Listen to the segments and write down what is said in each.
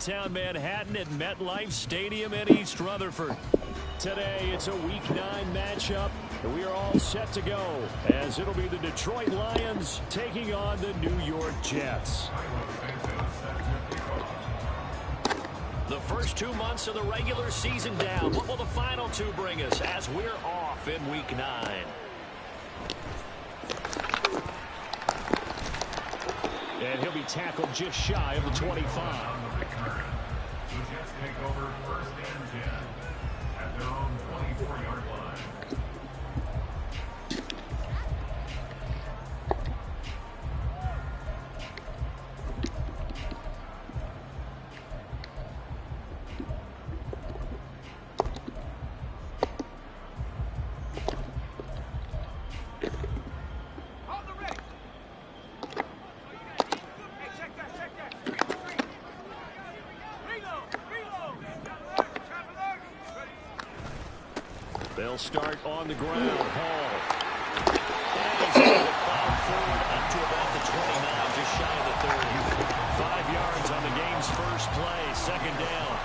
downtown Manhattan at MetLife Stadium in East Rutherford. Today, it's a Week 9 matchup, and we are all set to go, as it'll be the Detroit Lions taking on the New York Jets. The first 2 months of the regular season down. What will the final 2 bring us as we're off in Week 9? And he'll be tackled just shy of the 25. The Jets take over 1st and 10 at their own 24-yard line. They'll start on the ground. Hall. And he's able to plow forward up to about the 29, just shy of the 30. 5 yards on the game's first play, 2nd down.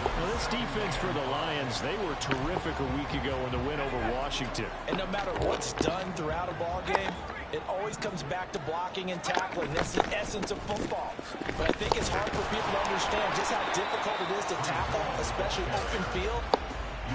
Well, this defense for the Lions, they were terrific a week ago in the win over Washington. And no matter what's done throughout a ball game, it always comes back to blocking and tackling. That's the essence of football. But I think it's hard for people to understand just how difficult it is to tackle, especially open field.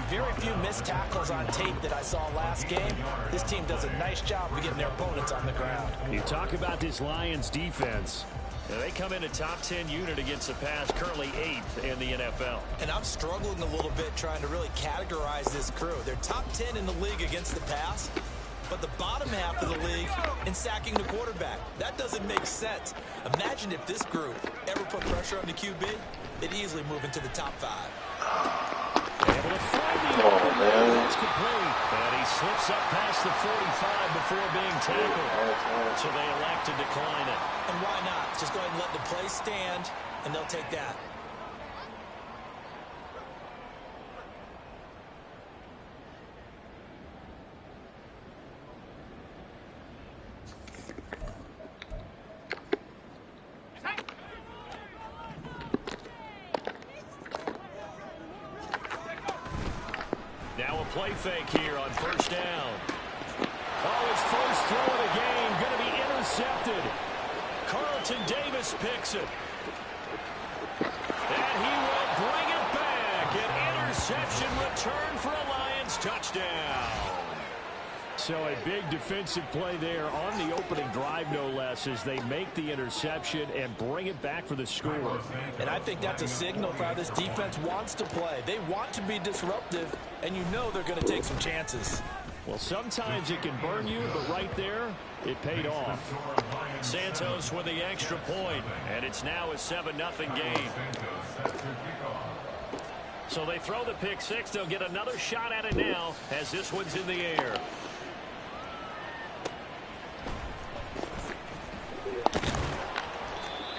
Very few missed tackles on tape that I saw last game. This team does a nice job of getting their opponents on the ground. You talk about this Lions defense. They come in a top 10 unit against the pass, currently 8th in the NFL. And I'm struggling a little bit trying to really categorize this crew. They're top 10 in the league against the pass, but the bottom half of the league in sacking the quarterback. That doesn't make sense. Imagine if this group ever put pressure on the QB, they'd easily move into the top 5. Able to find the open man. That's complete. And he slips up past the 45 before being tackled. So they elect to decline it. And why not? Just go ahead and let the play stand, and they'll take that. Now a play fake here on 1st down. Oh, his first throw of the game going to be intercepted. Carlton Davis picks it. And he will bring it back. An interception return for a Lions touchdown. So a big defensive play there on the opening drive, no less, as they make the interception and bring it back for the score. And I think that's a signal for how this defense wants to play. They want to be disruptive, and you know they're going to take some chances. Well, sometimes it can burn you, but right there, it paid off. Santos with the extra point, and it's now a 7-0 game. So they throw the pick 6. They'll get another shot at it now as this one's in the air.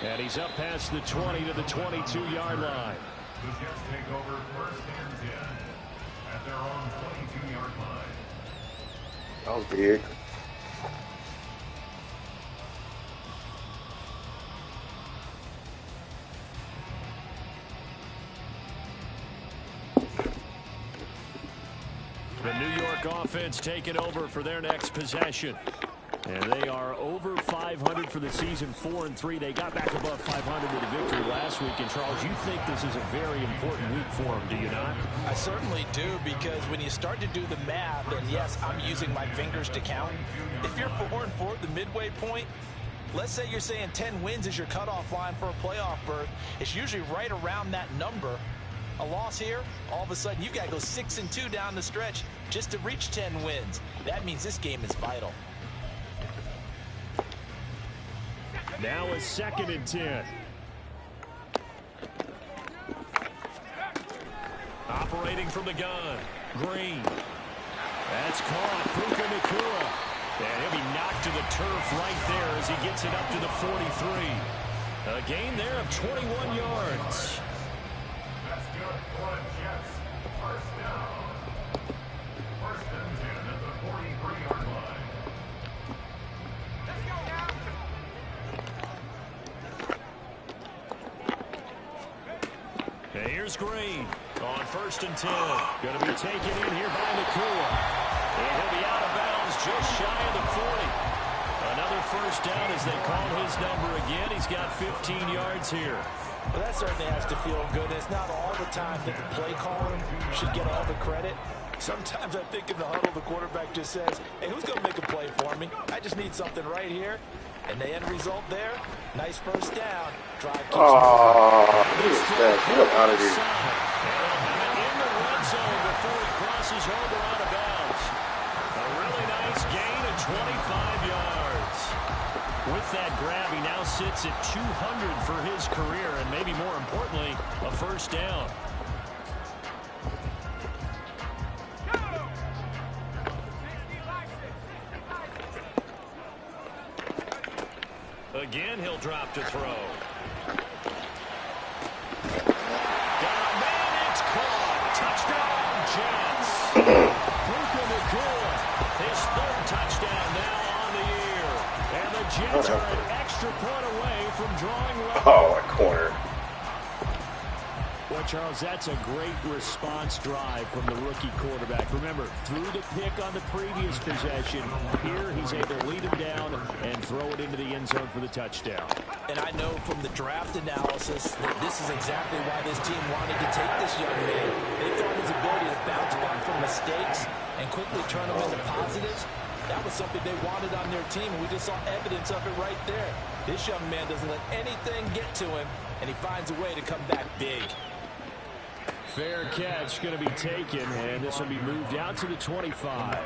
And he's up past the 20 to the 22-yard line. The Jets take over 1st and 10 at their own 22-yard line. That was big. The New York offense taking over for their next possession. And they are over 500 for the season, 4-3. They got back above 500 with a victory last week. And, Charles, you think this is a very important week for them, do you not? I certainly do, because when you start to do the math, and yes, I'm using my fingers to count. If you're 4-4 at the midway point, let's say you're saying 10 wins is your cutoff line for a playoff berth. It's usually right around that number. A loss here, all of a sudden you've got to go 6-2 down the stretch just to reach 10 wins. That means this game is vital. Now a 2nd and 10. Operating from the gun. Green. That's caught. Puka Nacua. And he'll be knocked to the turf right there as he gets it up to the 43. A gain there of 21 yards. That's good for the Jets. 1st down. 1st and 10 at the 43-yard line. Let's go now. Here's Green on 1st and 10. Going to be taken in here by Nakua. And he'll be out of bounds just shy of the 40. Another first down as they call his number again. He's got 15 yards here. Well, that certainly has to feel good. It's not all the time that the play caller should get all the credit. Sometimes I think in the huddle, the quarterback just says, hey, who's going to make a play for me? I just need something right here. And the end result there, nice first down. Drive keeps Get out of here. In the red zone before he crosses over out of bounds. A really nice gain of 25 yards. With that grab, he now sits at 200 for his career, and maybe more importantly, a first down. Again, he'll drop to throw. Got a man, it's caught. Touchdown, Jets. Puka Nakua, his 3rd touchdown now on the year. And the Jets are an extra point away from drawing level. Oh, a corner. Well, Charles, that's a great response drive from the rookie quarterback. Remember, threw the pick on the previous possession. Here, he's able to lead him down and throw it into the end zone for the touchdown. And I know from the draft analysis that this is exactly why this team wanted to take this young man. They thought his ability to bounce back from mistakes and quickly turn them into positives, that was something they wanted on their team, and we just saw evidence of it right there. This young man doesn't let anything get to him, and he finds a way to come back big. Fair catch going to be taken, and this will be moved out to the 25.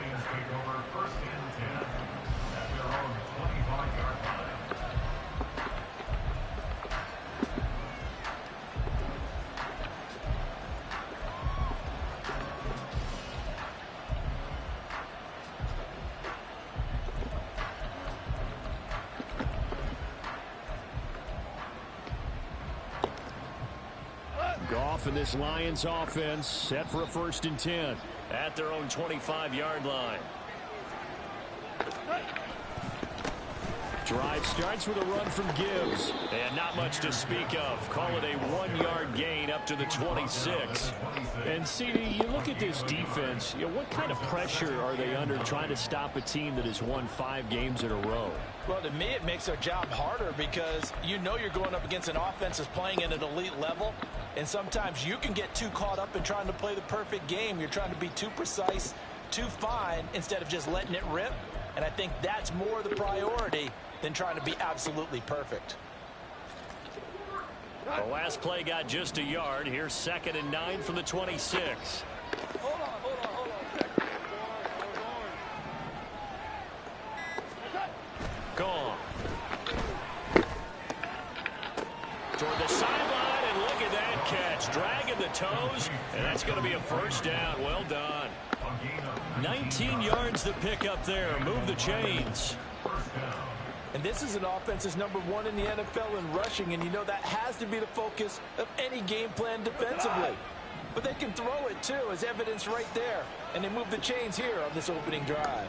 Goff and this Lions offense set for a 1st and 10 at their own 25-yard line. Drive starts with a run from Gibbs. And not much to speak of. Call it a 1-yard gain up to the 26. And CD, you look at this defense, what kind of pressure are they under trying to stop a team that has won 5 games in a row? Well, to me, it makes their job harder because you know you're going up against an offense that's playing at an elite level. And sometimes you can get too caught up in trying to play the perfect game. You're trying to be too precise, too fine, instead of just letting it rip. And I think that's more the priority than trying to be absolutely perfect. The last play got just a yard. Here's 2nd and 9 from the 26. Hold on. Gone. Toward the sideline, and look at that catch. Dragging the toes, and that's going to be a first down. Well done. 19 yards to pick up there. Move the chains. And this is an offense that's #1 in the NFL in rushing, and you know that has to be the focus of any game plan defensively. But they can throw it, too, as evidence right there. And they move the chains here on this opening drive.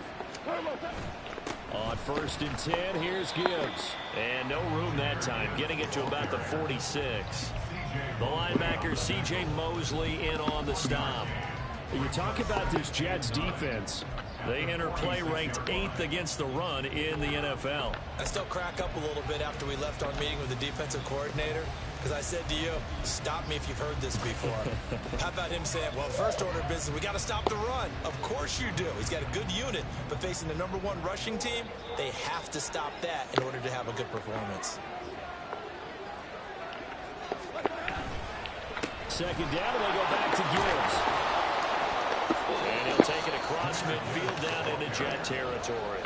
On 1st and 10, here's Gibbs. And no room that time, getting it to about the 46. The linebacker, C.J. Mosley, in on the stop. You talk about this Jets defense. They enter play ranked 8th against the run in the NFL. I still crack up a little bit after we left our meeting with the defensive coordinator, because I said to you, stop me if you've heard this before. How about him saying, well, first order of business, we got to stop the run. Of course you do. He's got a good unit, but facing the #1 rushing team, they have to stop that in order to have a good performance. 2nd down, and they go back to Gibbs. And he'll take it across midfield down into Jet territory.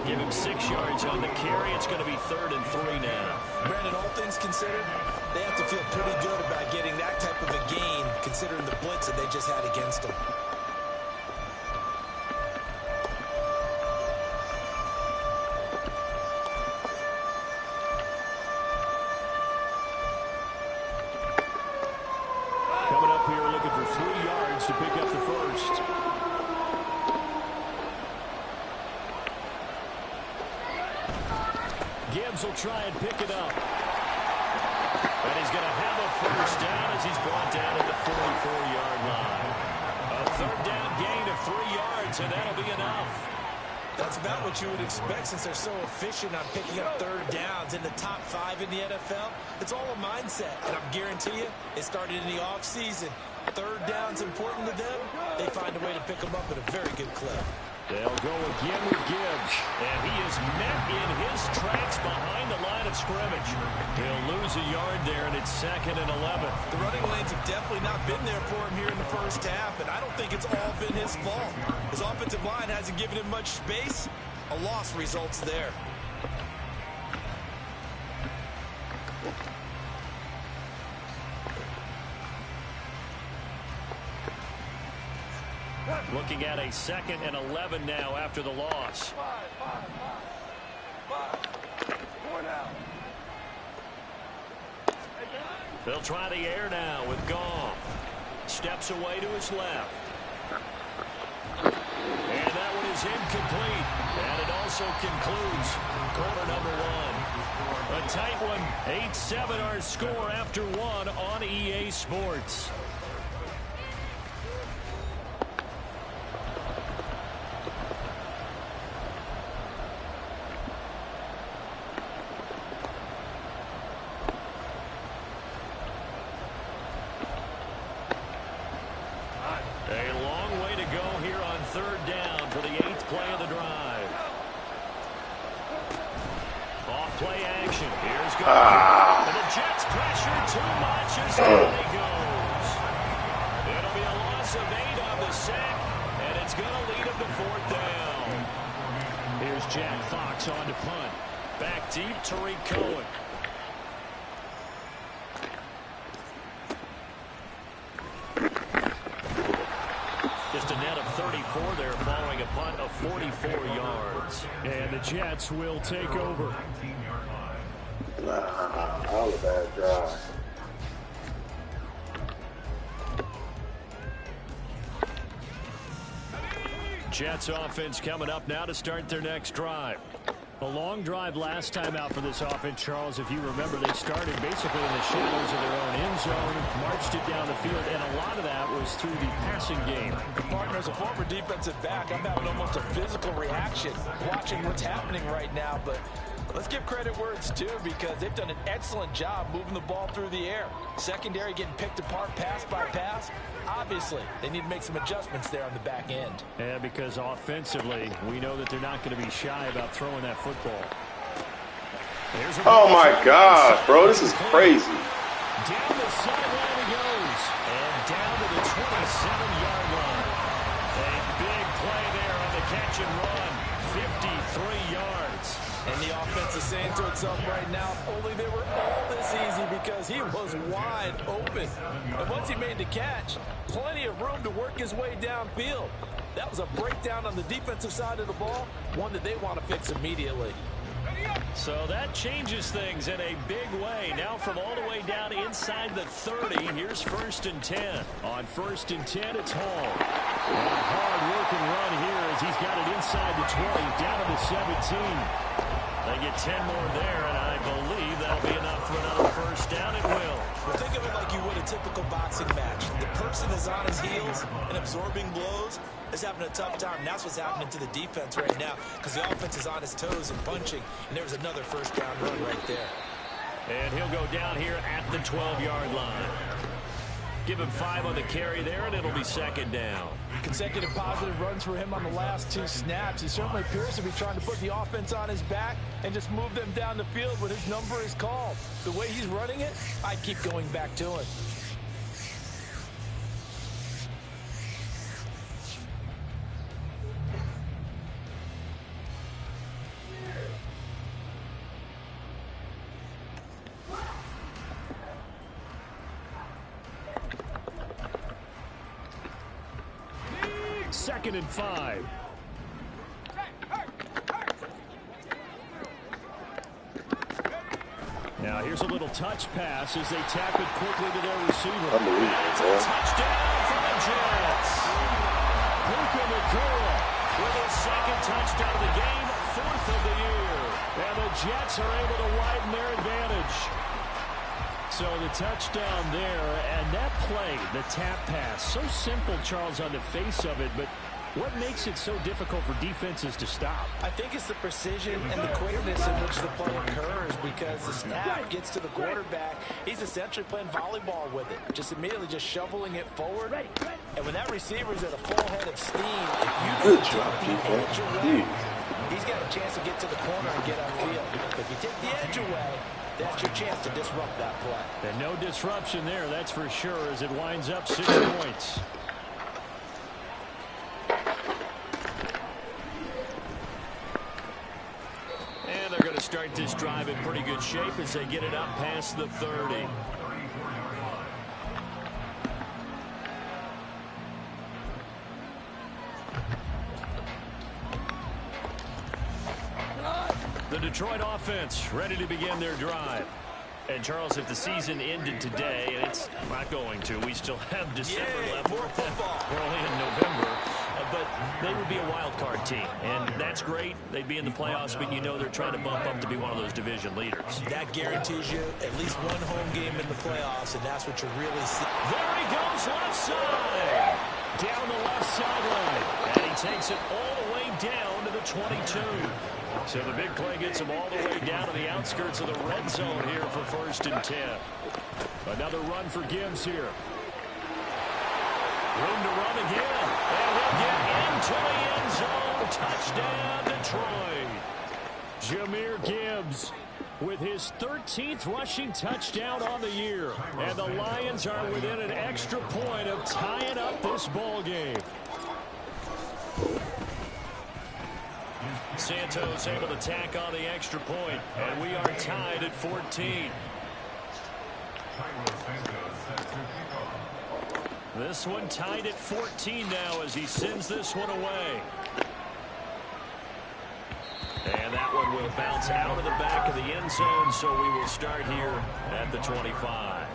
Give him 6 yards on the carry. It's going to be 3rd and 3 now. Brandon, all things considered, they have to feel pretty good about getting that type of a gain, considering the blitz that they just had against them. Coming up here looking for 3 yards to pick up the first. Gibbs will try and pick it up. And he's going to have a first down as he's brought down at the 44-yard line. A third down gain of 3 yards, and that'll be enough. That's about what you would expect since they're so efficient on picking up third downs in the top 5 in the NFL. It's all a mindset, and I guarantee you it started in the offseason. Third down's important to them. They find a way to pick them up at a very good clip. They'll go again with Gibbs, and he is met in his tracks behind the line of scrimmage. He'll lose a yard there, and it's 2nd and 11. The running lanes have definitely not been there for him here in the first half, and I don't think it's all been his fault. His offensive line hasn't given him much space. A loss results there. Looking at a 2nd and 11 now after the loss. They'll try the air now with Goff. Steps away to his left. And that one is incomplete. And it also concludes quarter number 1. A tight one. 8-7 our score after 1 on EA Sports. And the Jets pressure too much as he goes. It'll be a loss of 8 on the sack, and it's going to lead him to 4th down. Here's Jack Fox on to punt. Back deep, Tariq Cohen. Just a net of 34 there following a punt of 44 yards. And the Jets will take over. All a bad drive. Jets offense coming up now to start their next drive. A long drive last time out for this offense, Charles. If you remember, they started basically in the shadows of their own end zone, marched it down the field, and a lot of that was through the passing game. Partner, as a former defensive back, I'm having almost a physical reaction watching what's happening right now, but let's give credit where it's due because they've done an excellent job moving the ball through the air. Secondary getting picked apart pass by pass. Obviously, they need to make some adjustments there on the back end. Yeah, because offensively, we know that they're not going to be shy about throwing that football. Oh, my gosh, bro, this is crazy. Down the sideline he goes, and down to the 27-yard line. A big play there on the catch and run, 53 yards. And the offense is saying to itself right now, only they were all this easy because he was wide open. And once he made the catch, plenty of room to work his way downfield. That was a breakdown on the defensive side of the ball, one that they want to fix immediately. So that changes things in a big way. Now from all the way down inside the 30, here's 1st and 10. On 1st and 10, it's Hall. And a hard-working run here as he's got it inside the 20, down to the 17. They get 10 more there, and I believe that'll be enough for another first down. It will. Well, think of it like you would a typical boxing match. The person is on his heels and absorbing blows is having a tough time. And that's what's happening to the defense right now because the offense is on his toes and punching, and there's another first down run right there. And he'll go down here at the 12-yard line. Give him 5 on the carry there, and it'll be 2nd down. Consecutive positive runs for him on the last 2 snaps. He certainly appears to be trying to put the offense on his back and just move them down the field when his number is called. The way he's running it, I'd keep going back to him. Second and 5. Now here's a little touch pass as they tap it quickly to their receiver. It's a touchdown for the Jets. Puka Nacua with his 2nd touchdown of the game, 4th of the year. And the Jets are able to widen their advantage. So the touchdown there, and that play, the tap pass, so simple, Charles, on the face of it, but what makes it so difficult for defenses to stop? I think it's the precision and the quickness in which the play occurs, because the snap gets to the quarterback. He's essentially playing volleyball with it, just immediately just shoveling it forward. And when that receiver's at a full head of steam, if you don't take the edge away, he's got a chance to get to the corner and get upfield. If you take the edge away, that's your chance to disrupt that play. And no disruption there, that's for sure, as it winds up 6 points. And they're going to start this drive in pretty good shape as they get it up past the 30. The Detroit offense ready to begin their drive. And Charles, if the season ended today, and it's not going to, we still have December left. More football. We're only in November, but they would be a wild card team, and that's great. They'd be in the playoffs, but you know they're trying to bump up to be one of those division leaders. That guarantees you at least one home game in the playoffs, and that's what you really see. There he goes, left side. Down the left sideline, and he takes it all the way down to the 22. So the big play gets him all the way down to the outskirts of the red zone here for 1st and 10. Another run for Gibbs here. Room to run again. And he'll get into the end zone. Touchdown, Detroit. Jahmyr Gibbs with his 13th rushing touchdown on the year. And the Lions are within an extra point of tying up this ball game. Santos able to tack on the extra point, and we are tied at 14. This one tied at 14 now as he sends this one away. And that one will bounce out of the back of the end zone, so we will start here at the 25.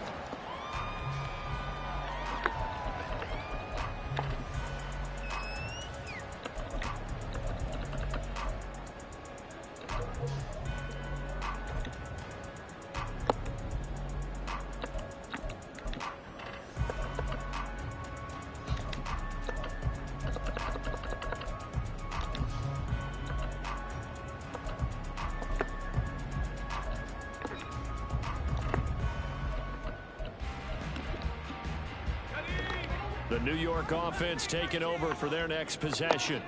The New York offense taking over for their next possession.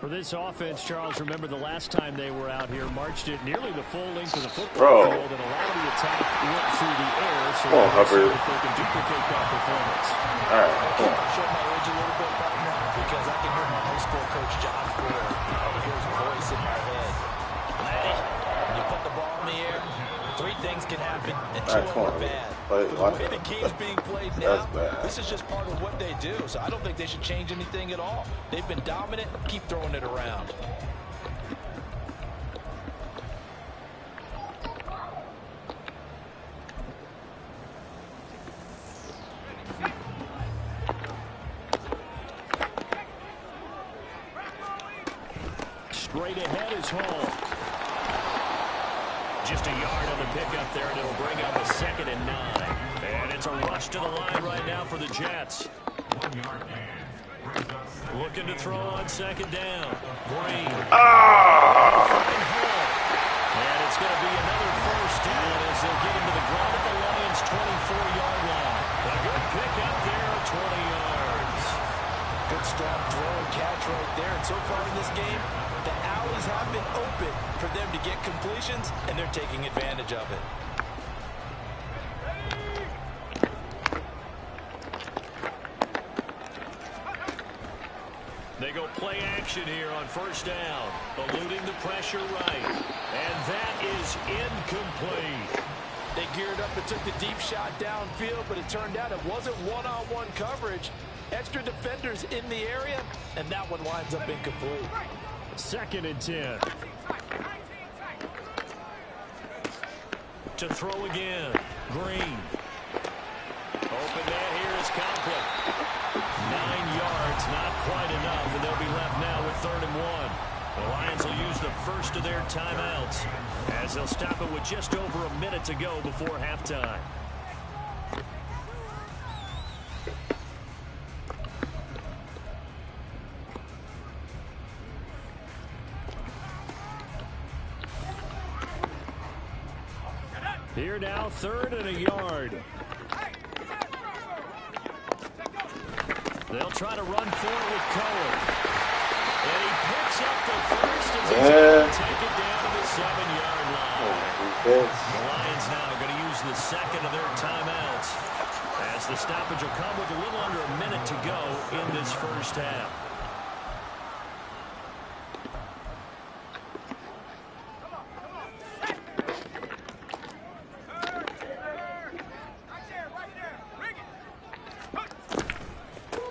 For this offense, Charles, remember the last time they were out here, marched it nearly the full length of the football field, and a lot of the attack went through the air, so if they can duplicate that performance. All right, I'll show my age a little bit right now because I can hear my high school coach, John Ford. I can hear his voice in my head. Ready? When you put the ball in the air, 3 things can happen, and 2 of them are bad. The way the game's being played now, this is just part of what they do, so I don't think they should change anything at all. They've been dominant. Keep throwing it around. Straight ahead is Hall. Just a yard on the pickup there, and it'll bring up a 2nd and 9. And it's a rush to the line right now for the Jets. Looking to throw on 2nd down. Green. And it's going to be another 1st down as they'll get into the ground at the Lions' 24-yard line. A good pickup there at 20 yards. Good strong throw and catch right there. And so far in this game, the alleys have been open for them to get completions, and they're taking advantage of it. They go play action here on 1st down, eluding the pressure right. And that is incomplete. They geared up and took the deep shot downfield, but it turned out it wasn't one-on-one coverage. Extra defenders in the area, and that one winds up incomplete. 2nd and 10. To throw again. Green. Open man here is Conklin. 9 yards, not quite enough, and they'll be left now with 3rd and 1. The Lions will use the first of their timeouts as they'll stop it with just over a minute to go before halftime. Here now, 3rd and a yard. They'll try to run for it with Cohen. And he picks up the first as he's able to take it down to the 7-yard line. The Lions now going to use the second of their timeouts, as the stoppage will come with a little under a minute to go in this first half.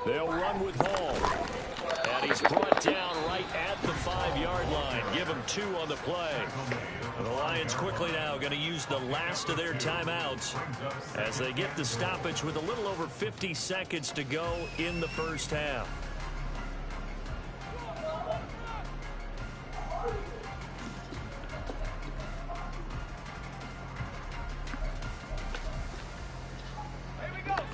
They'll run with Hall. And he's brought down right at the 5-yard line. Give him 2 on the play. The Lions quickly now going to use the last of their timeouts as they get the stoppage with a little over 50 seconds to go in the first half.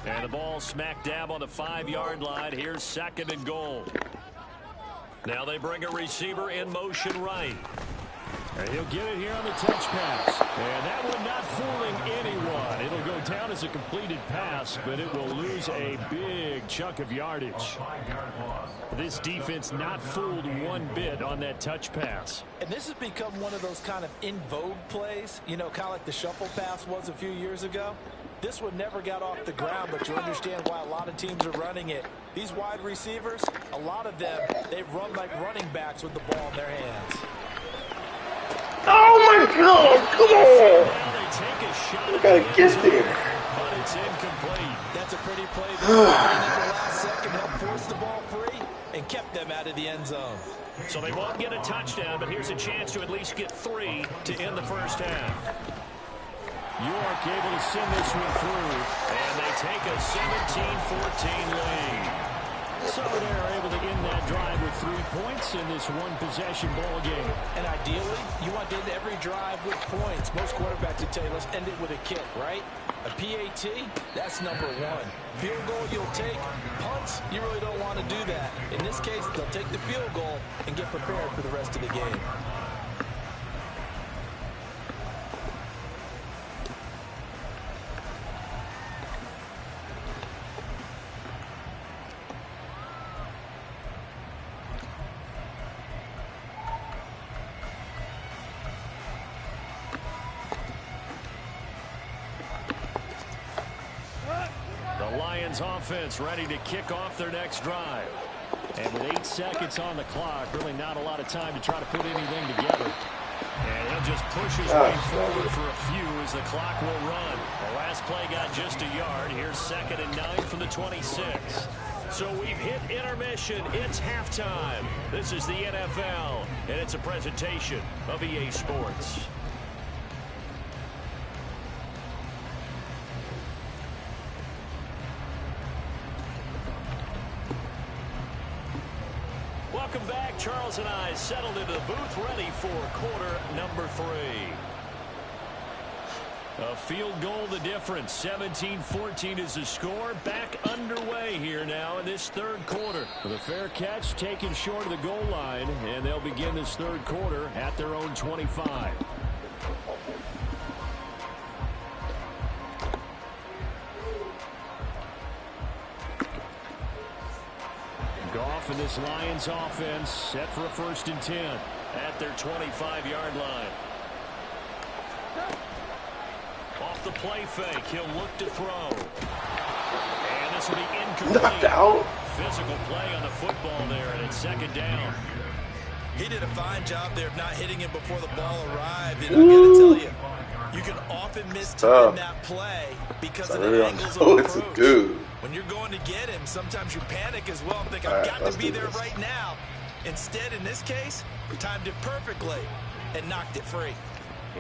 And the ball smack dab on the 5-yard line. Here's 2nd and goal. Now they bring a receiver in motion right. And he'll get it here on the touch pass. And that one not fooling anyone. It'll go down as a completed pass, but it will lose a big chunk of yardage. This defense not fooled one bit on that touch pass. And this has become one of those kind of in vogue plays, you know, kind of like the shuffle pass was a few years ago. This one never got off the ground, but you understand why a lot of teams are running it. These wide receivers, a lot of them, they've run like running backs with the ball in their hands. Oh my God! Come on! They take a shot. You gotta get there. But it's incomplete. That's a pretty play. At the last second, helped force the ball free and kept them out of the end zone. So they won't get a touchdown, but here's a chance to at least get 3 to end the first half. York able to send this one through, and they take a 17-14 lead. So they're able to end that drive with 3 points in this one-possession ball game. And ideally, you want to end every drive with points. Most quarterbacks would tell you, let's end it with a kick, right? A PAT, that's number 1. Field goal you'll take. Punts, you really don't want to do that. In this case, they'll take the field goal and get prepared for the rest of the game. Offense ready to kick off their next drive. And with 8 seconds on the clock, really not a lot of time to try to put anything together. And he'll just push his way forward for a few as the clock will run. The last play got just a yard. Here's 2nd and 9 from the 26. So we've hit intermission. It's halftime. This is the NFL, and it's a presentation of EA Sports. Welcome back. Charles and I settled into the booth ready for quarter number 3. A field goal the difference. 17-14 is the score. Back underway here now in this 3rd quarter. With a fair catch taken short of the goal line, and they'll begin this 3rd quarter at their own 25. Goff and this Lions offense set for a 1st and 10 at their 25-yard line. Off the play fake, he'll look to throw. And this will be incomplete. Knocked out. Physical play on the football there, and it's 2nd down. He did a fine job there of not hitting it before the ball arrived. And I'm going to tell you, you can often miss time that play because of the angles of approach. Dude. When you're going to get him, sometimes you panic as well and think, I've got to be there right now. Instead, in this case, he timed it perfectly and knocked it free.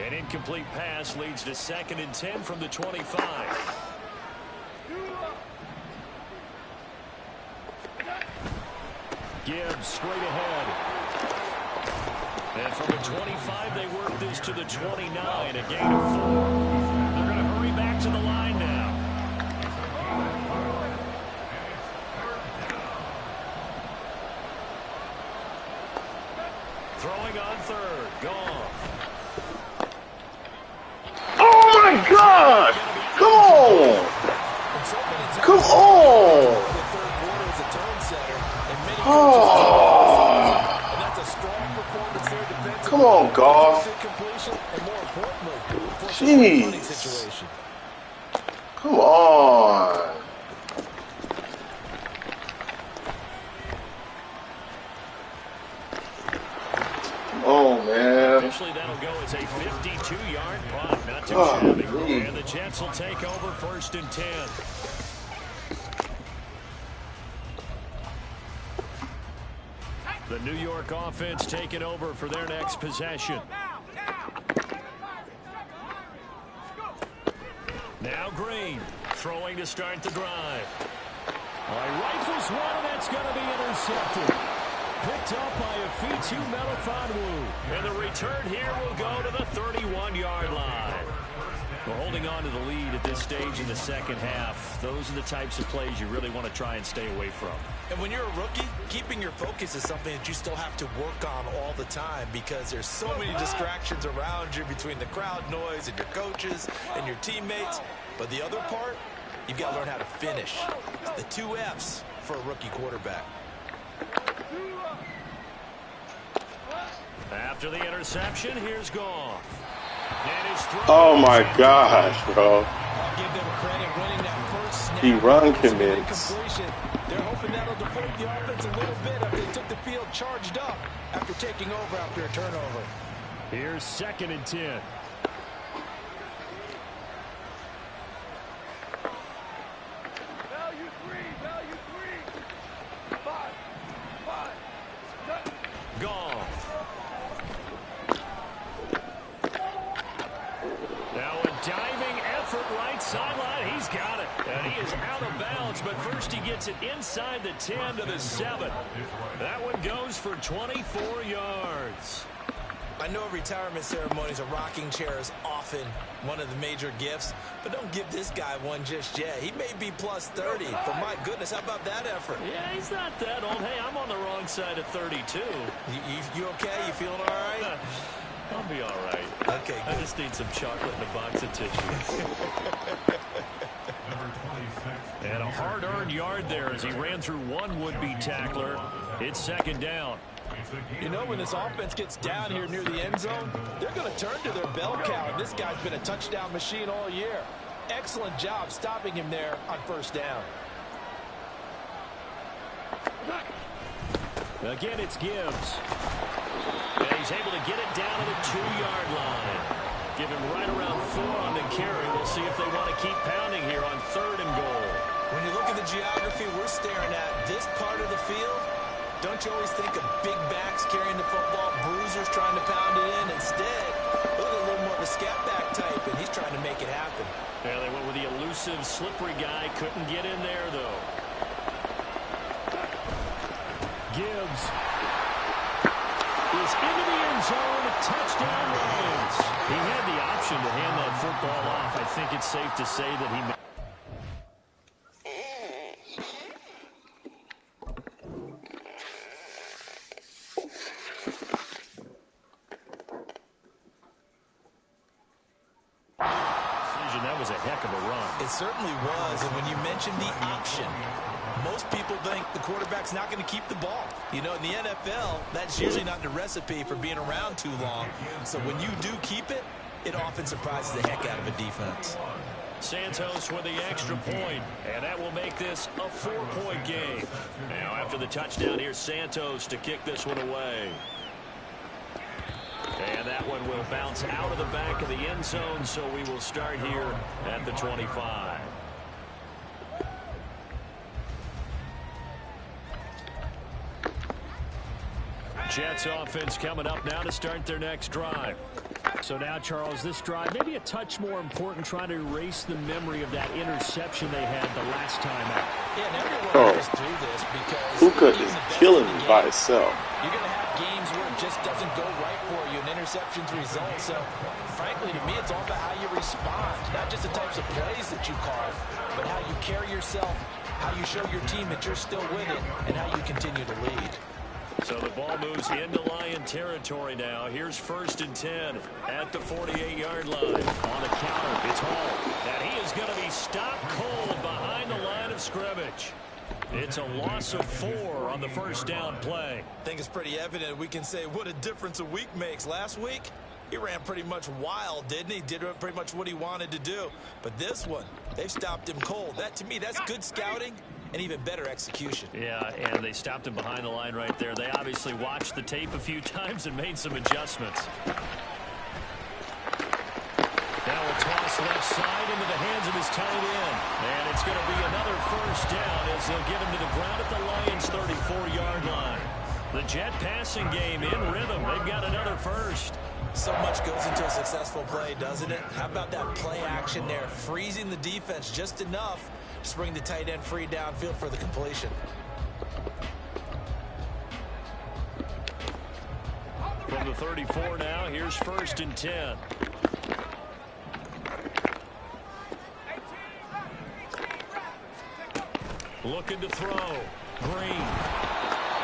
An incomplete pass leads to 2nd and 10 from the 25. Gibbs straight ahead. And from the 25, they work this to the 29, a gain of 4. They're going to hurry back to the line now. Throwing on 3rd, Goff. Oh my my gosh! Come on! Come on! Oh! Come on, Goff. Jeez. Come on. Oh, man. Officially, that'll go as a 52-yard punt. Not too shabby. And the Jets will take over 1st and 10. The New York offense taking over for their next possession. Now Green throwing to start the drive. Well, he rifles one, and that's going to be intercepted. Picked up by a Fitu Melifonwu. And the return here will go to the 31-yard line. We're holding on to the lead at this stage in the second half. Those are the types of plays you really want to try and stay away from. And when you're a rookie, keeping your focus is something that you still have to work on all the time because there's so many distractions around you between the crowd noise and your coaches and your teammates. But the other part, you've got to learn how to finish. The 2 F's for a rookie quarterback. After the interception, here's Goff. Oh my gosh, bro. I'll give them credit winning that first snap. He run commits. They're hoping that'll deflate the offense a little bit after they took the field charged up after taking over after a turnover. Here's 2nd and 10. Goff. Now a diving effort right sideline. He's got it. And he is out of bounds, but first he gets it inside the 10 to the 7. That one goes for 24 yards. I know retirement ceremonies, a rocking chair is often one of the major gifts, but don't give this guy one just yet. He may be plus 30, but my goodness, how about that effort? Yeah, he's not that old. Hey, I'm on the wrong side of 32. You okay? You feeling all right? I'll be all right. Okay, I just need some chocolate and a box of tissues. And a hard-earned yard there as he ran through one would-be tackler. It's 2nd down. You know, when this offense gets down here near the end zone, they're going to turn to their bell cow, and this guy's been a touchdown machine all year. Excellent job stopping him there on 1st down. Again, it's Gibbs. And he's able to get it down to the 2-yard line. Give him right around 4 on the carry. We'll see if they want to keep pounding here on 3rd and goal. When you look at the geography we're staring at, this part of the field, don't you always think of big backs carrying the football, bruisers trying to pound it in? Instead, look at a little more of a scat back type, and he's trying to make it happen. Yeah, they went with the elusive, slippery guy. Couldn't get in there, though. Gibbs is into the end zone. Touchdown, Lions. He had the option to hand that football off. I think it's safe to say that he made. That was a heck of a run. It certainly was, and when you mentioned the option, most people think the quarterback's not going to keep the ball. You know, in the NFL, that's usually not the recipe for being around too long. So when you do keep it, it often surprises the heck out of a defense. Santos with the extra point, and that will make this a 4-point game. Now, after the touchdown, here's Santos to kick this one away. And that one will bounce out of the back of the end zone, so we will start here at the 25. Jets offense coming up now to start their next drive. So now, Charles, this drive maybe a touch more important, trying to erase the memory of that interception they had the last time out. Yeah, and everyone goes through this because Puka is killing me by itself. You're going to have games where it just doesn't go right for you, and interceptions result. So, frankly, to me, it's all about how you respond, not just the types of plays that you call, but how you carry yourself, how you show your team that you're still with it, and how you continue to lead. So the ball moves into Lion territory now. Here's 1st and 10 at the 48-yard line. On the counter, it's Hall. And he is going to be stopped cold behind the line of scrimmage. It's a loss of 4 on the first down play. I think it's pretty evident we can say what a difference a week makes. Last week, he ran pretty much wild, didn't he? Did pretty much what he wanted to do. But this one, they've stopped him cold. That, to me, that's good scouting and even better execution. Yeah, and they stopped him behind the line right there. They obviously watched the tape a few times and made some adjustments. Now a toss left side into the hands of his tight end. And it's going to be another first down as they'll get him to the ground at the Lions' 34-yard line. The Jet passing game in rhythm. They've got another first. So much goes into a successful play, doesn't it? How about that play action there? Freezing the defense just enough to bring the tight end free downfield for the completion. From the 34 now, here's 1st and 10. Looking to throw. Green.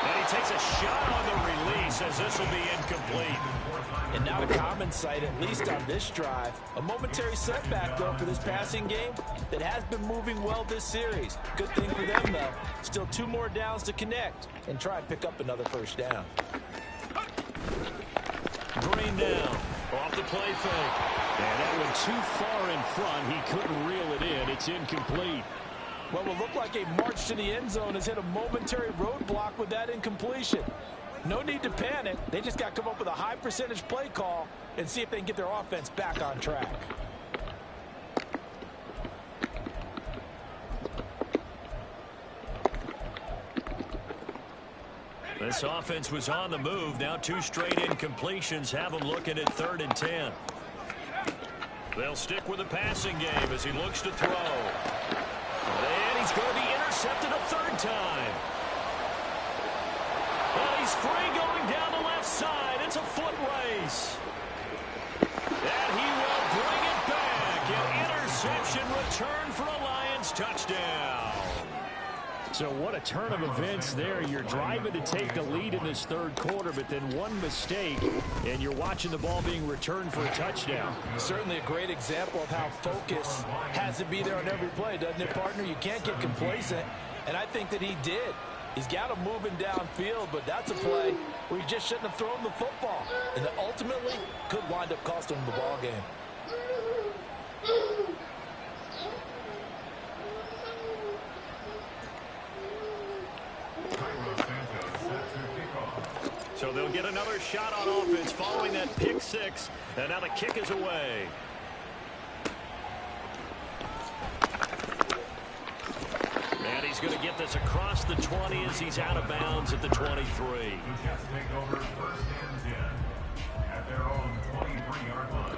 And he takes a shot on the release as this will be incomplete. And not a common sight, at least on this drive. A momentary setback, though, for this passing game that has been moving well this series. Good thing for them, though. Still 2 more downs to connect and try and pick up another first down. Green down. Off the play fake. And that went too far in front. He couldn't reel it in. It's incomplete. What will look like a march to the end zone has hit a momentary roadblock with that incompletion. No need to panic. They just got to come up with a high percentage play call and see if they can get their offense back on track. This offense was on the move. Now 2 straight incompletions have them looking at 3rd and 10. They'll stick with the passing game as he looks to throw. And he's going to be intercepted a 3rd time. Well, he's free going down the left side. It's a foot race. And he will bring it back. An interception return for a Lions touchdown. So what a turn of events there. You're driving to take the lead in this 3rd quarter, but then one mistake, and you're watching the ball being returned for a touchdown. Certainly a great example of how focus has to be there on every play, doesn't it, partner? You can't get complacent, and I think that he did. He's got him moving downfield, but that's a play where he just shouldn't have thrown the football, and that ultimately could wind up costing him the ball game. So they'll get another shot on offense following that pick 6, and now the kick is away. And he's going to get this across the 20 as he's out of bounds at the 23. The Jets take over 1st and 10 at their own 23-yard line.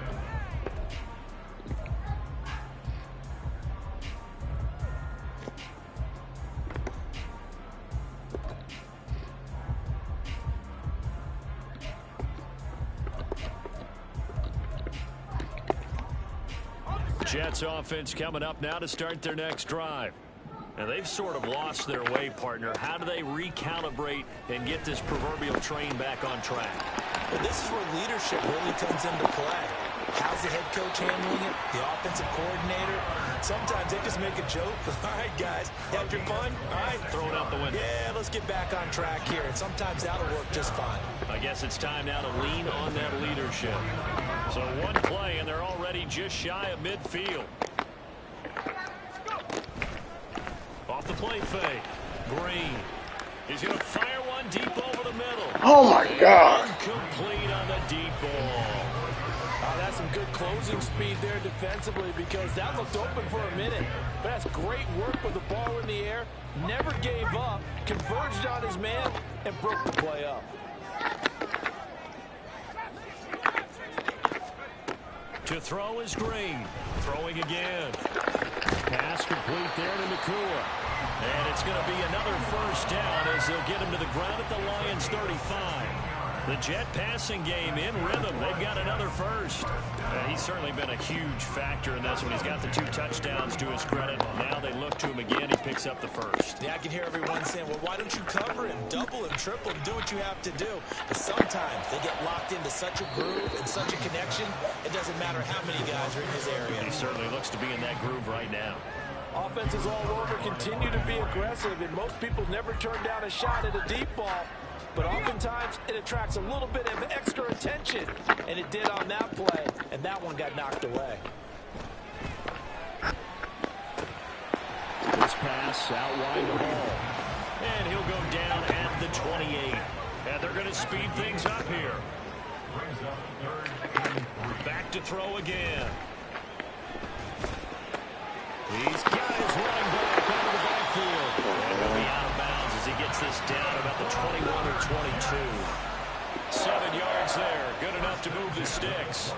Jets offense coming up now to start their next drive. And they've sort of lost their way, partner. How do they recalibrate and get this proverbial train back on track? Well, this is where leadership really comes into play. How's the head coach handling it? The offensive coordinator? Sometimes they just make a joke. All right, guys, had your fun? All right, Throw it out the window. yeah, let's get back on track here. And sometimes that'll work just fine. I guess it's time now to lean on that leadership. So one play, and they're already just shy of midfield. Off the play fake. Green. He's going to fire one deep over the middle. Oh, my God. Incomplete on the deep ball. Oh, that's some good closing speed there defensively because that looked open for a minute. But that's great work with the ball in the air. Never gave up. Converged on his man and broke the play up. To throw is Green. Throwing again. Pass complete there to Nakua. And it's going to be another first down as they'll get him to the ground at the Lions' 35. The Jet passing game in rhythm. They've got another first. He's certainly been a huge factor in this one. He's got the 2 touchdowns to his credit. Now they look to him again. He picks up the first. Yeah, I can hear everyone saying, well, why don't you cover him, double him, triple him, do what you have to do. But sometimes they get locked into such a groove and such a connection, it doesn't matter how many guys are in his area. He certainly looks to be in that groove right now. Offenses all over continue to be aggressive, and most people never turn down a shot at a deep ball. But oftentimes, it attracts a little bit of extra attention. And it did on that play, and that one got knocked away. This pass out wide to Hall. And he'll go down at the 28. And they're going to speed things up here. Back to throw again. He's got his running back out of the backfield. And he'll be out of bounds as he gets this down about the 21 or 22. 7 yards there. Good enough to move the sticks.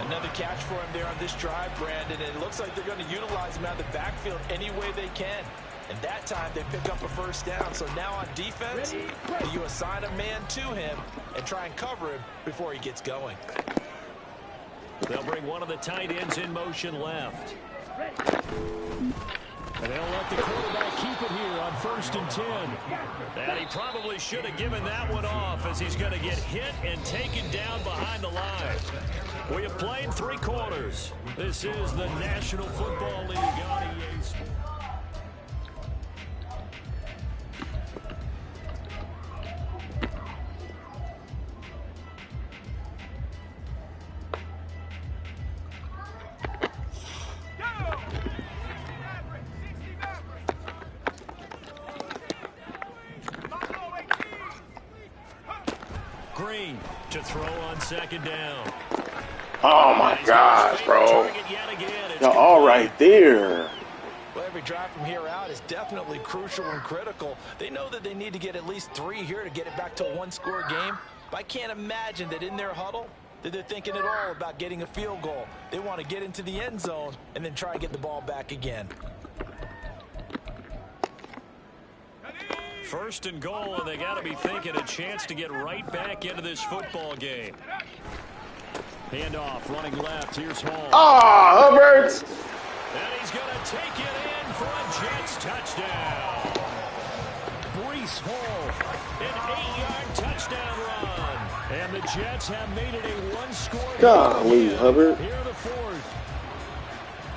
Another catch for him there on this drive, Brandon. And it looks like they're going to utilize him out of the backfield any way they can. And that time they pick up a first down. So now on defense, you assign a man to him and try and cover him before he gets going. They'll bring one of the tight ends in motion left. And they'll let the quarterback keep it here on 1st and 10. And he probably should have given that one off as he's going to get hit and taken down behind the line. We have played 3 quarters. This is the National Football League on EA Sports. Green to throw on 2nd down. Oh my gosh, bro. You're all right there. Well, every drive from here out is definitely crucial and critical. They know that they need to get at least 3 here to get it back to a 1-score game. But I can't imagine that in their huddle that they're thinking at all about getting a field goal. They want to get into the end zone and then try and get the ball back again. 1st and goal, and they got to be thinking a chance to get right back into this football game. Handoff, running left. Here's Hall. Ah, Hubbard. And he's going to take it in for a Jets touchdown. Breece Hall, an 8-yard touchdown run. And the Jets have made it a 1-score game. Golly, Hubbard. Here in the 4th.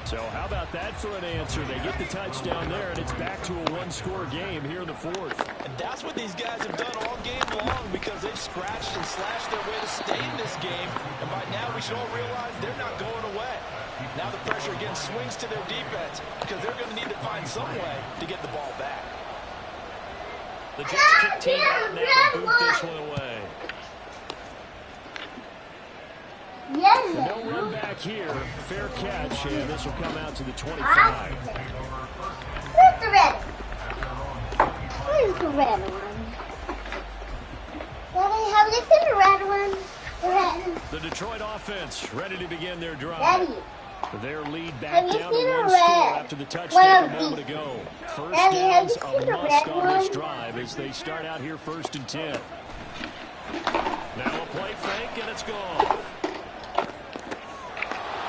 So how about that for an answer? They get the touchdown there, and it's back to a 1-score game here in the 4th. And that's what these guys have done all game long because they've scratched and slashed their way to stay in this game. And by now we should all realize they're not going away. Now the pressure again swings to their defense because they're going to need to find some way to get the ball back. The Jets kick team out now to boot this one away. Yes. No run back here. Fair catch, and this will come out to the 25. Where's the red? Where's the red one? Daddy, have you seen the red one? The red. The Detroit offense ready to begin their drive. Daddy. Their lead back Have you down seen to the 1 score red? after the touchdown a Well, moment ago. First Daddy, have downs you a seen the must red on this one? drive as they start out here 1st and 10. Now a play fake, and it's gone.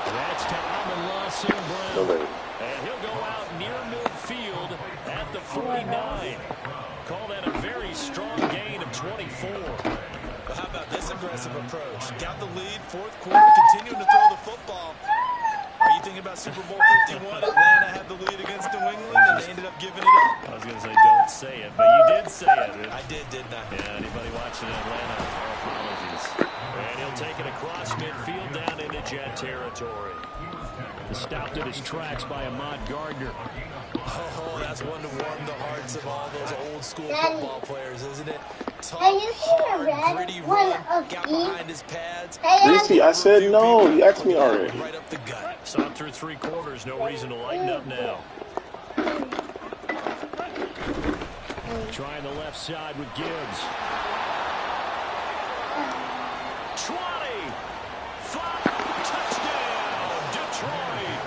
That's to Amon-Ra St. Brown. And he'll go out near midfield at the 49. Call that a very strong gain of 24. But how about this aggressive approach? Got the lead, 4th quarter, continuing to throw the football. Are you thinking about Super Bowl 51? Atlanta had the lead against New England, and they ended up giving it up. I was going to say don't say it, but you did say it. I did, didn't I? Yeah, anybody watching Atlanta, our apologies. And he'll take it across midfield down into Jet territory. Stopped at his tracks by Ahmad Gardner. Oh, that's one to warm the hearts of all those old school football players, isn't it? Tough, Have you seen the hard, red gritty one run, of got these? behind his pads. Reese, I said no. You asked me already. Right up the gut. Saw through 3 quarters, no reason to lighten up now. Trying the left side with Gibbs. 20. Fly, touchdown, Detroit.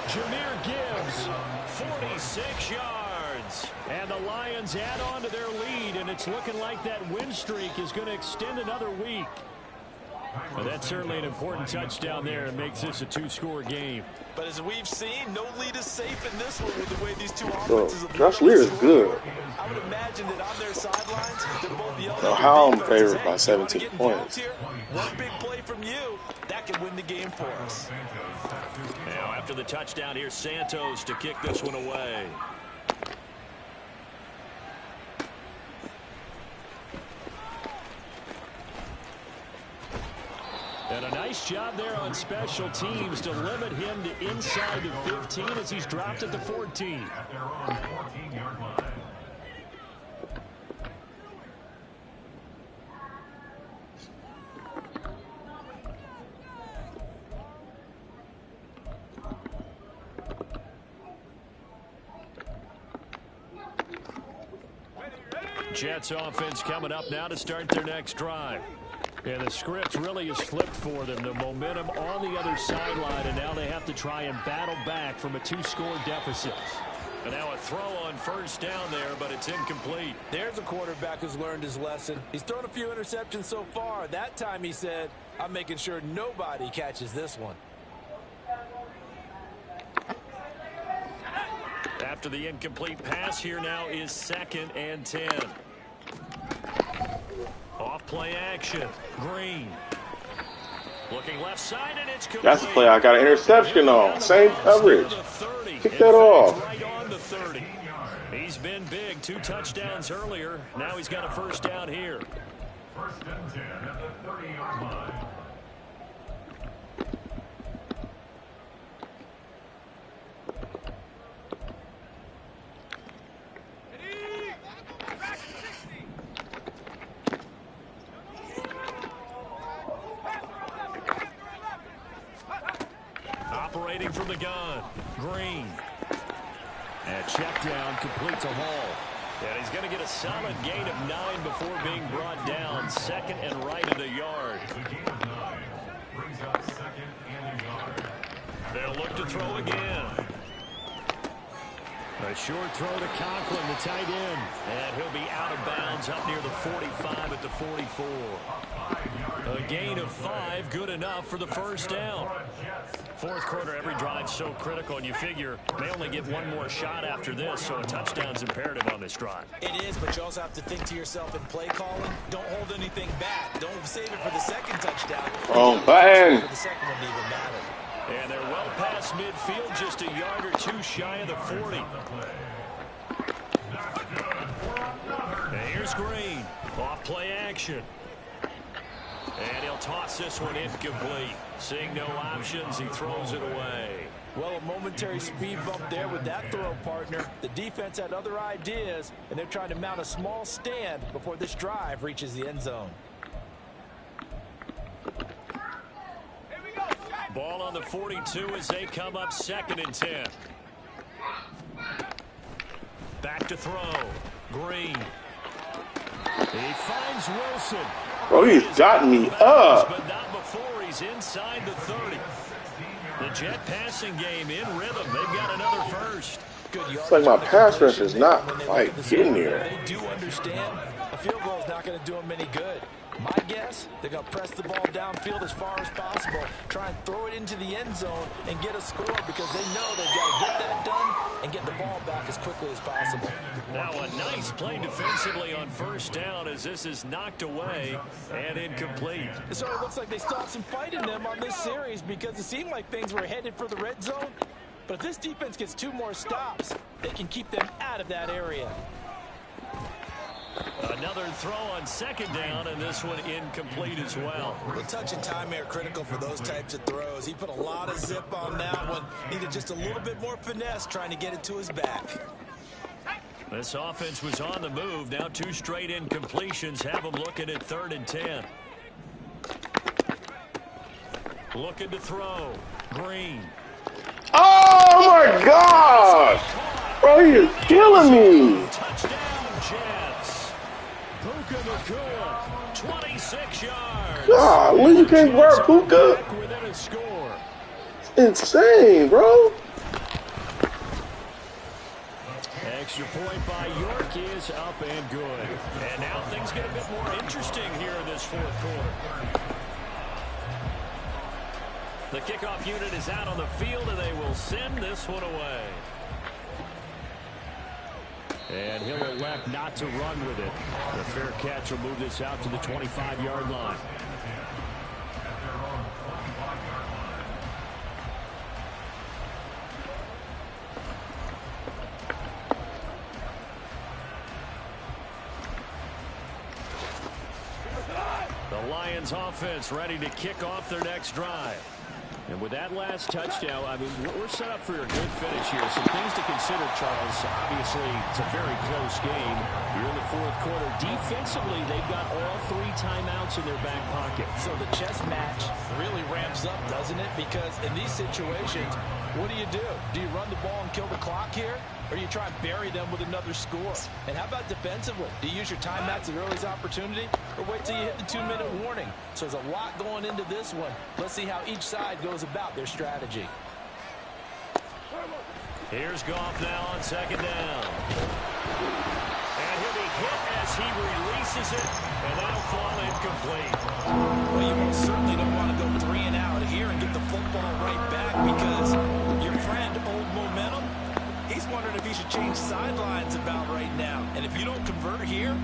Jahmyr Gibbs, 46 yards. yards. And the Lions add on to their lead, and it's looking like that win streak is going to extend another week. Well, that's certainly an important touchdown there and makes this a two-score game. But as we've seen, no lead is safe in this one with the way these two offenses have Josh Lear is good. I would imagine that on their sidelines, they're both yelling. So how I'm favored by 17 points. One big play from you, that can win the game for us. Now, after the touchdown, here's Santos to kick this one away. And a nice job there on special teams to limit him to inside the 15 as he's dropped at the 14. At their own 14-yard line. Jets offense coming up now to start their next drive. And the script really is flipped for them. The momentum on the other sideline, and now they have to try and battle back from a two-score deficit. And now a throw on first down there, but it's incomplete. There's a quarterback who's learned his lesson. He's thrown a few interceptions so far. That time he said, I'm making sure nobody catches this one. After the incomplete pass, here now is 2nd and 10. Off play action. Green. Looking left side, and it's complete. That's the play I got an interception on. Same coverage. Kick that off. Right on the 30. He's been big. 2 touchdowns earlier. Now he's got a first down here. First and 10 at the 30-yard line. Operating from the gun. Green. And check down, complete to Hall. And he's going to get a solid gain of 9 before being brought down. 2nd and right at a yard. The gain of 9 brings up 2nd and a yard. They'll look to throw again. A short throw to Conklin, the tight end. And he'll be out of bounds up near the 45 at the 44. A gain of 5, good enough for the first down. Fourth quarter, every drive so critical, and you figure they only get one more shot after this, so a touchdown's imperative on this drive. It is, but you also have to think to yourself in play calling, don't hold anything back. Don't save it for the second touchdown. Button. For the second one even matter. And they're well past midfield, just a yard or 2 shy of the 40. And here's Green. Off play action. And he'll toss this one incomplete. Seeing no options, he throws it away. Well, a momentary speed bump there with that throw, partner. The defense had other ideas, and they're trying to mount a small stand before this drive reaches the end zone. Ball on the 42 as they come up 2nd and 10. Back to throw. Green. He finds Wilson. Bro, he's got me up. But not before he's inside the 30. The Jet passing game in rhythm. They've got another first. It's like my pass rush is not quite getting there. They do understand a field goal is not going to do them any good. My guess, they're going to press the ball downfield as far as possible, try and throw it into the end zone and get a score because they know they've got to get that done and get the ball back as quickly as possible. Now a nice play defensively on first down as this is knocked away and incomplete. It sort of looks like they still have some fight in them on this series because it seemed like things were headed for the red zone. But if this defense gets 2 more stops, they can keep them out of that area. Another throw on 2nd down, and this one incomplete as well. The touch and time are critical for those types of throws. He put a lot of zip on that one. Needed just a little bit more finesse trying to get it to his back. This offense was on the move. Now 2 straight incompletions have them looking at 3rd and 10. Looking to throw. Green. Oh, my gosh. Bro, he is killing me. Touchdown, Jets. Puka Nacua, 26 yards. God, when you can't guard Puka? Back within a score. Insane, bro. extra point by York is up and good. And now things get a bit more interesting here in this fourth quarter. The kickoff unit is out on the field, and they will send this one away. And he'll elect not to run with it. The fair catch will move this out to the 25-yard line. The Lions offense ready to kick off their next drive. And with that last touchdown, I mean, we're set up for a good finish here. Some things to consider, Charles. Obviously, it's a very close game. You're in the fourth quarter. Defensively, they've got all 3 timeouts in their back pocket. So the chess match really ramps up, doesn't it? Because in these situations, what do? Do you run the ball and kill the clock here? Or do you try and bury them with another score? And how about defensively? Do you use your timeouts at earliest opportunity? Or wait till you hit the 2-minute warning? So there's a lot going into this one. Let's see how each side goes about their strategy. Here's Goff now on second down. And he'll be hit as he releases it, and that'll fall incomplete. Well, you most certainly don't want to go 3 and out here and get the football right back, because your friend, Old Momentum, he's wondering if he should change sidelines about right now. And if you don't convert here,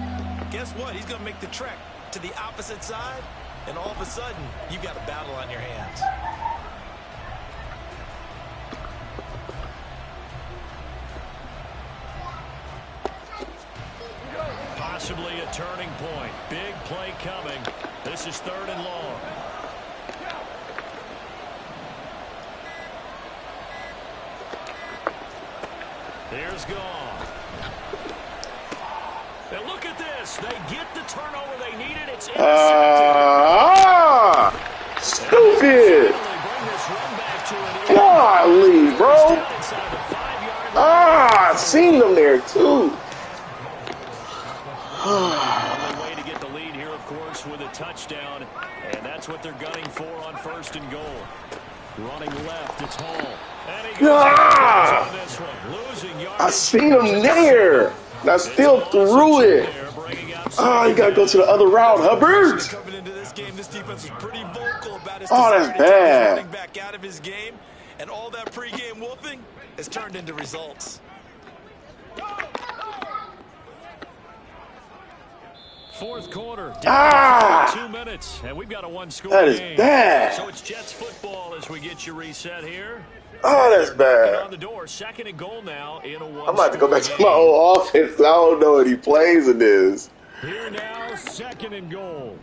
guess what? He's going to make the trek to the opposite side, and all of a sudden, you've got a battle on your hands. Possibly a turning point. Big play coming. This is 3rd and long. Here's Goff. And look at this. They get the turnover they needed. It's Stupid. Golly, bro. I seen them there, too. Only way to get the lead here, of course, with a touchdown. And that's what they're gunning for on 1st and goal. Running left, it's Hall. And he goes on this one. Losing yards. I seen him there. And I still threw it. Oh, you gotta go to the other route, Hubbard. Coming into this game, this defense was pretty vocal about his that's bad. running back out of his game, and all that pregame wolfing has turned into results. Fourth quarter, down 2 minutes, and we've got a 1-score game. That is bad. So it's Jets football as we get you reset here. Oh, that's bad. On the door, 2nd and goal now in a 1-score I'm about to go back to my old offense. I don't know any plays in this. Here now, 2nd and goal.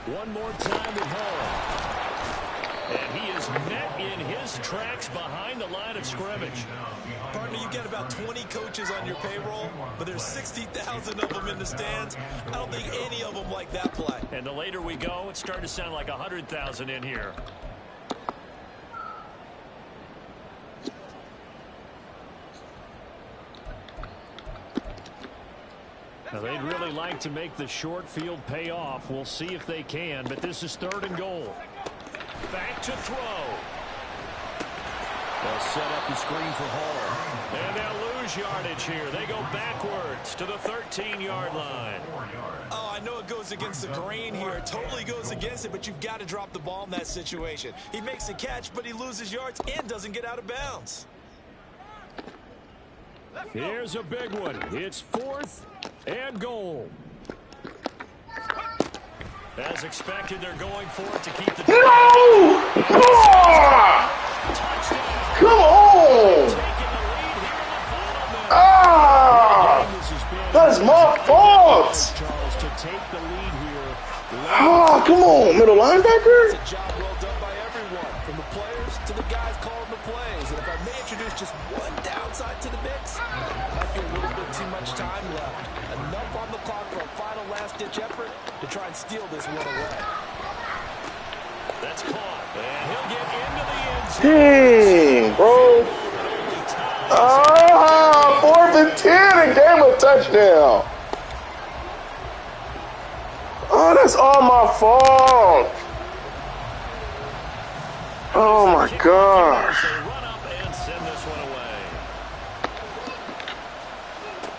One more time with Hall. And he is met in his tracks behind the line of scrimmage. Partner, you get about 20 coaches on your payroll, but there's 60,000 of them in the stands. I don't think any of them like that play. And the later we go, it's starting to sound like 100,000 in here. Now, they'd really like to make the short field pay off. We'll see if they can, but this is 3rd and goal. Back to throw. They'll set up the screen for Hall. And they'll lose yardage here. They go backwards to the 13-yard line. Oh, I know it goes against the grain here. It totally goes against it, but you've got to drop the ball in that situation. He makes a catch, but he loses yards and doesn't get out of bounds. Here's a big one. It's 4th and goal. As expected, they're going for it to keep the... No! Come on! That's my fault! Ah, come on, middle linebacker? It's a job well done by everyone, from the players to the guys calling the plays. And if I may introduce just one downside to the mix, I feel a little bit too much time left. Enough on the clock for a final last-ditch effort to try and steal this one away. That's caught, and he'll get into the end zone. Dang, bro. 4th and 10 and game a touchdown. Oh, that's all my fault. Oh my gosh. They run up and send this one away.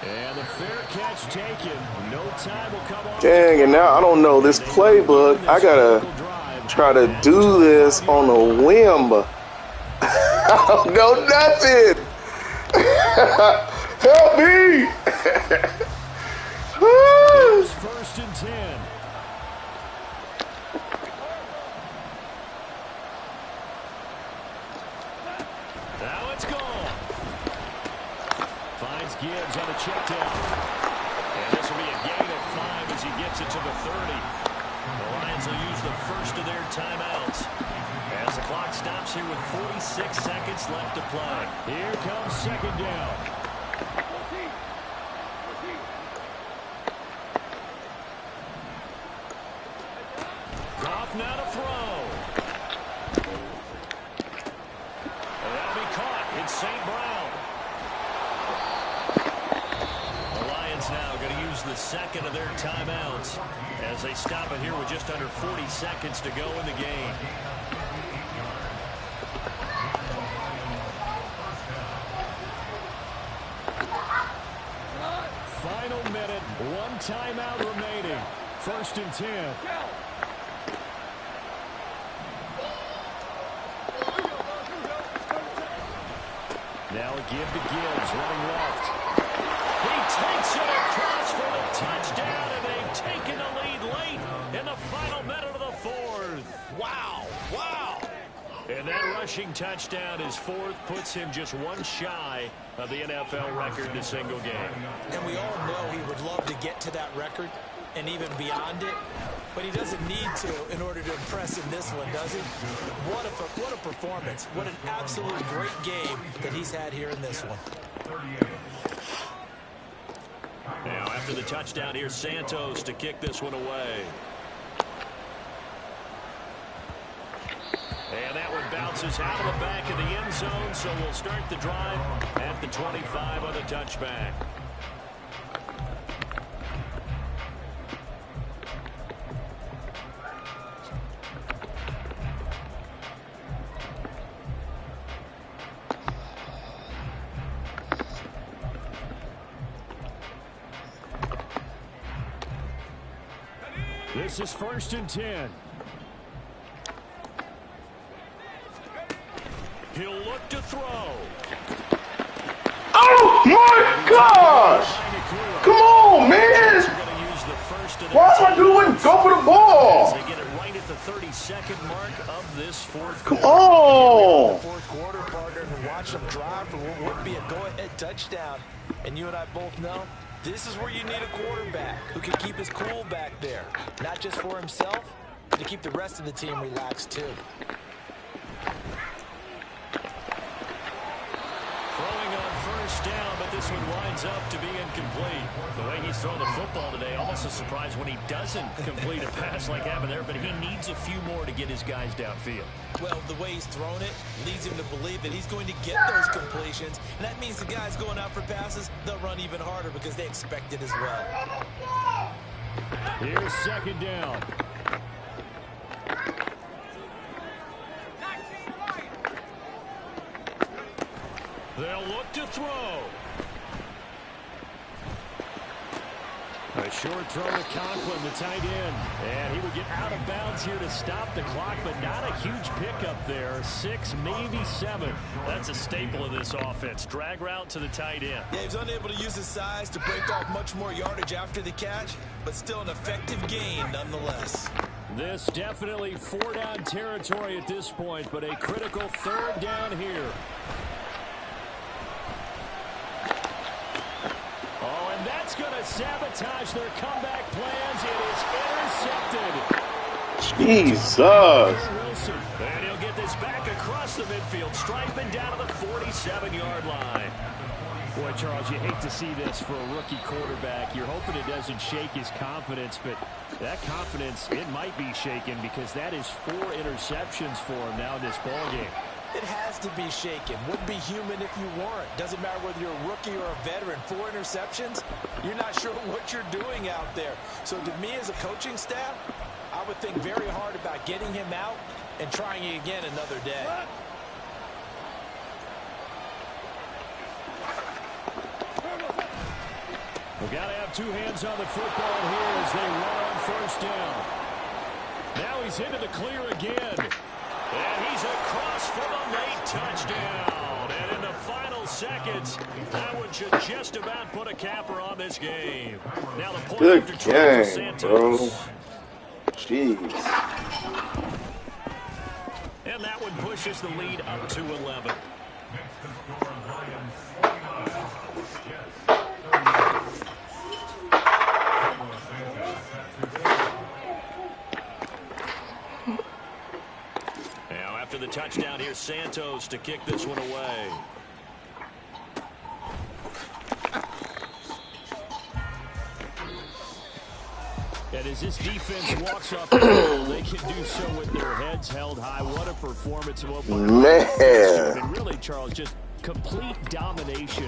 And the fair catch taken. No time will come off. Dang, and now I don't know this playbook. I gotta try to do this on a whim. I don't know nothing. Help me. Here's 1st and 10. Now it's gone. Finds Gibbs on a check down. And this will be a gain of 5 as he gets it to the 30. The Lions will use the first of their timeouts as the clock stops here with 46 seconds left to play. Here comes 2nd down. Goff now to throw. And that'll be caught. It's St. Brown. The Lions now going to use the second of their timeouts as they stop it here with just under 40 seconds to go in the game. Final minute, 1 timeout remaining. 1st and 10. Now a give to Gibbs, running left. He takes it across for the touchdown, and they've taken the lead late in the final minute of the 4th. Wow, wow. And that rushing touchdown, his 4th, puts him just 1 shy of the NFL record in a single game. And we all know he would love to get to that record and even beyond it, but he doesn't need to in order to impress in this one, does he? What a performance. What an absolute great game that he's had here in this one. Now, after the touchdown, here's Santos to kick this one away. And that one bounces out of the back of the end zone, so we'll start the drive at the 25 on the touchback. This is 1st and 10. He'll look to throw. Oh my gosh! Come on, man! What am I doing? Go for the ball! They get it right at the 32nd mark of this 4th Come quarter. on! Fourth quarter, partner, and watch them drive for what would be a go-ahead touchdown. And you and I both know this is where you need a quarterback who can keep his cool back there. Not just for himself, but to keep the rest of the team relaxed too. Throwing on 1st down, but this one winds up to be incomplete. The way he's throwing the football today, almost a surprise when he doesn't complete a pass like happened there, but he needs a few more to get his guys downfield. Well, the way he's thrown it leads him to believe that he's going to get those completions, and that means the guys going out for passes, they'll run even harder because they expect it as well. Here's 2nd down. They'll look to throw. A short throw to Conklin, the tight end. And he would get out of bounds here to stop the clock, but not a huge pickup there. 6, maybe 7. That's a staple of this offense. Drag route to the tight end. Yeah, he was unable to use his size to break off much more yardage after the catch, but still an effective gain nonetheless. This definitely 4-down territory at this point, but a critical 3rd down here. Oh, and that's going to sabotage their comeback plans. It is intercepted. Jesus. Wilson, and he'll get this back across the midfield, striping down to the 47-yard line. Boy, Charles, you hate to see this for a rookie quarterback. You're hoping it doesn't shake his confidence, but that confidence, it might be shaken because that is 4 interceptions for him now in this ballgame. It has to be shaken. Wouldn't be human if you weren't. Doesn't matter whether you're a rookie or a veteran. 4 interceptions, you're not sure what you're doing out there. So to me as a coaching staff, I would think very hard about getting him out and trying it again another day. We've got to have two hands on the football here as they run on first down. Now he's into the clear again. And he's across for the late touchdown. And in the final seconds, that one should just about put a capper on this game. Now the point Good after 12 for game, Santos. bro. Jeez. And that one pushes the lead up to 11. Now after the touchdown, here's Santos to kick this one away. And as this defense walks off the field, they can do so with their heads held high. What a performance. Man. And really, Charles, just complete domination.